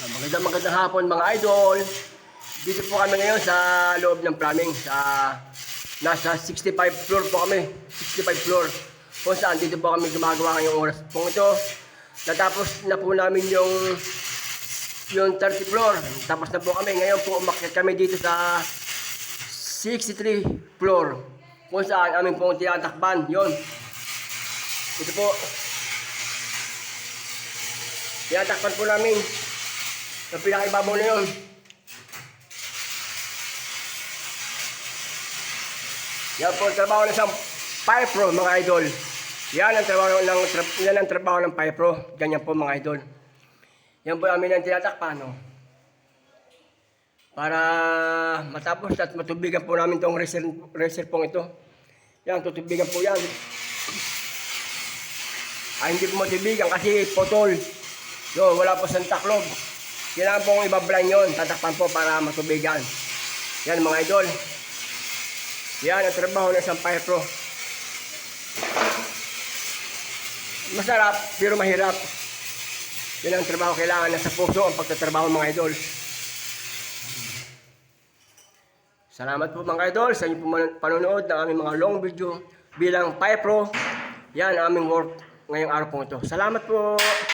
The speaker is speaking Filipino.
Magandang hapon mga idol. Dito po kami ngayon sa loob ng plumbing. Nasa 65 floor po kami. 65 floor. Kung saan dito po kami gumagawa ngayong oras po ito. Natapos na po namin yung 30 floor. Tapos na po kami. Ngayon po umakyat kami dito sa 63 floor. Kung saan aming pong tinatakban. Yun. Ito po. Tinatakpan po namin. Sa pinakaibabaw na yun. Yan po ang trabaho ng isang fire pro mga idol. Yan ang trabaho ng fire pro. Ganyan po mga idol. Yan po amin ang tinatakpan. No? Para matapos at matubigan po namin itong reser pong ito. Yan, tutubigan po yan. Ay hindi po matubigan kasi potol. Yo, wala po sa taklob. Kailangan pong ibablind yun. Tatakpan po para matubigan. Yan mga idol. Yan ang trabaho ng isang fire pro. Masarap pero mahirap. Yan ang trabaho. Kailangan nasa puso ang pagtatrabaho mga idol. Salamat po mga idol sa inyong panonood ng aming mga long video bilang fire pro. Yan ang aming work ngayong araw po ito. Salamat po.